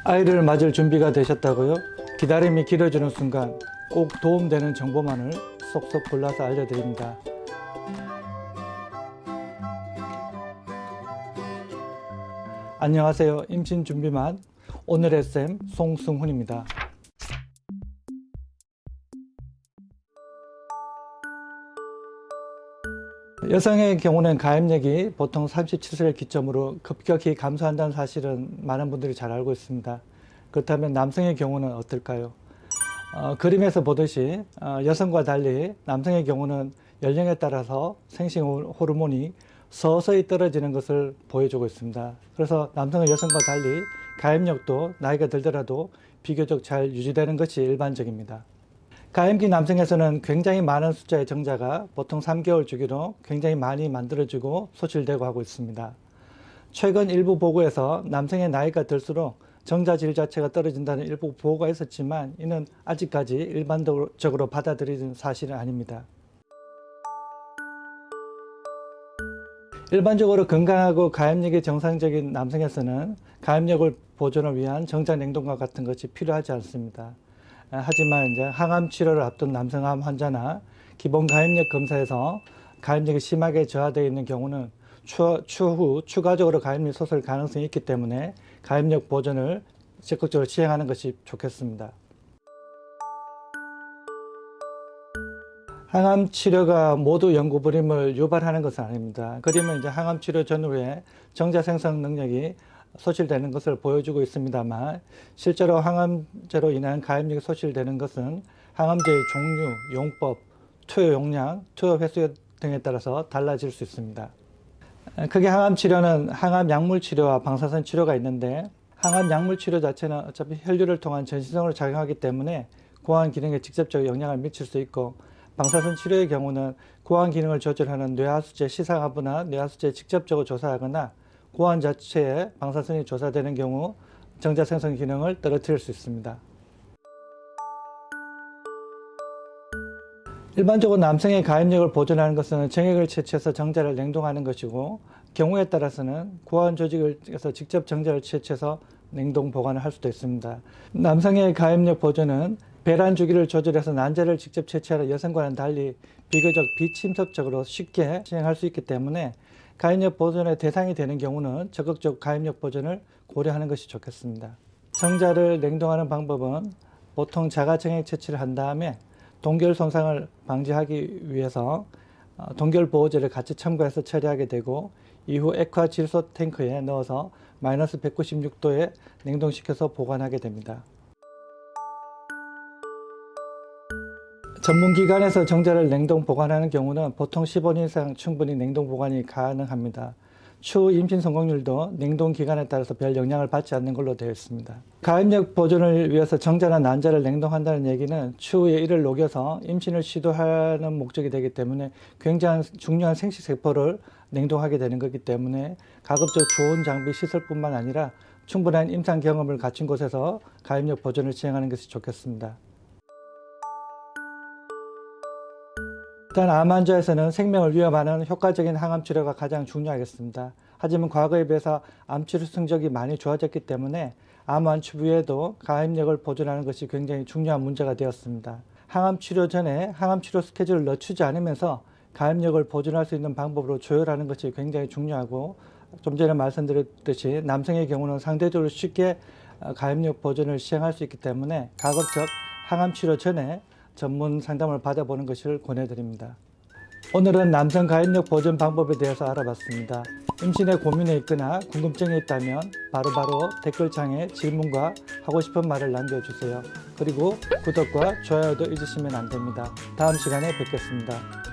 아이를 맞을 준비가 되셨다고요? 기다림이 길어지는 순간 꼭 도움되는 정보만을 쏙쏙 골라서 알려드립니다. 안녕하세요. 임신 준비만 오늘의 쌤 송승훈입니다. 여성의 경우는 가임력이 보통 37세를 기점으로 급격히 감소한다는 사실은 많은 분들이 잘 알고 있습니다. 그렇다면 남성의 경우는 어떨까요? 그림에서 보듯이 여성과 달리 남성의 경우는 연령에 따라서 생식 호르몬이 서서히 떨어지는 것을 보여주고 있습니다. 그래서 남성은 여성과 달리 가임력도 나이가 들더라도 비교적 잘 유지되는 것이 일반적입니다. 가임기 남성에서는 굉장히 많은 숫자의 정자가 보통 3개월 주기로 굉장히 많이 만들어지고 소실되고 하고 있습니다. 최근 일부 보고에서 남성의 나이가 들수록 정자 질 자체가 떨어진다는 일부 보고가 있었지만 이는 아직까지 일반적으로 받아들이는 사실은 아닙니다. 일반적으로 건강하고 가임력이 정상적인 남성에서는 가임력을 보존을 위한 정자 냉동과 같은 것이 필요하지 않습니다. 하지만 이제 항암 치료를 앞둔 남성암 환자나 기본 가임력 검사에서 가임력이 심하게 저하되어 있는 경우는 추후 추가적으로 가임력이 솟을 가능성이 있기 때문에 가임력 보존을 적극적으로 시행하는 것이 좋겠습니다. 항암 치료가 모두 영구불임을 유발하는 것은 아닙니다. 그러면 이제 항암 치료 전후에 정자 생성 능력이 소실되는 것을 보여주고 있습니다만 실제로 항암제로 인한 가임력이 소실되는 것은 항암제의 종류, 용법, 투여 용량, 투여 횟수 등에 따라서 달라질 수 있습니다. 크게 항암 치료는 항암 약물 치료와 방사선 치료가 있는데 항암 약물 치료 자체는 어차피 혈류를 통한 전신성으로 작용하기 때문에 고환 기능에 직접적으로 영향을 미칠 수 있고 방사선 치료의 경우는 고환 기능을 조절하는 뇌하수체 시상하부나 뇌하수체에 직접적으로 조사하거나 고환 자체에 방사선이 조사되는 경우 정자 생성 기능을 떨어뜨릴 수 있습니다. 일반적으로 남성의 가임력을 보존하는 것은 정액을 채취해서 정자를 냉동하는 것이고 경우에 따라서는 고환 조직에서 직접 정자를 채취해서 냉동 보관을 할 수도 있습니다. 남성의 가임력 보존은 배란 주기를 조절해서 난자를 직접 채취하는 여성과는 달리 비교적 비침섭적으로 쉽게 진행할 수 있기 때문에 가임력 보존의 대상이 되는 경우는 적극적 가임력 보존을 고려하는 것이 좋겠습니다. 정자를 냉동하는 방법은 보통 자가정액 채취를 한 다음에 동결 손상을 방지하기 위해서 동결 보호제를 같이 첨가해서 처리하게 되고 이후 액화 질소 탱크에 넣어서 마이너스 196도에 냉동시켜서 보관하게 됩니다. 전문기관에서 정자를 냉동 보관하는 경우는 보통 15년 이상 충분히 냉동 보관이 가능합니다. 추후 임신 성공률도 냉동 기간에 따라서 별 영향을 받지 않는 걸로 되어 있습니다. 가임력 보존을 위해서 정자나 난자를 냉동한다는 얘기는 추후에 이를 녹여서 임신을 시도하는 목적이 되기 때문에 굉장히 중요한 생식세포를 냉동하게 되는 것이기 때문에 가급적 좋은 장비 시설뿐만 아니라 충분한 임상 경험을 갖춘 곳에서 가임력 보존을 진행하는 것이 좋겠습니다. 일단 암 환자에서는 생명을 위협하는 효과적인 항암 치료가 가장 중요하겠습니다. 하지만 과거에 비해서 암 치료 성적이 많이 좋아졌기 때문에 암 완치 후에도 가임력을 보존하는 것이 굉장히 중요한 문제가 되었습니다. 항암 치료 전에 항암 치료 스케줄을 늦추지 않으면서 가임력을 보존할 수 있는 방법으로 조율하는 것이 굉장히 중요하고 좀 전에 말씀드렸듯이 남성의 경우는 상대적으로 쉽게 가임력 보존을 시행할 수 있기 때문에 가급적 항암 치료 전에 전문 상담을 받아보는 것을 권해드립니다. 오늘은 남성 가임력 보존 방법에 대해서 알아봤습니다. 임신에 고민이 있거나 궁금증이 있다면 바로바로 댓글창에 질문과 하고 싶은 말을 남겨주세요. 그리고 구독과 좋아요도 잊으시면 안 됩니다. 다음 시간에 뵙겠습니다.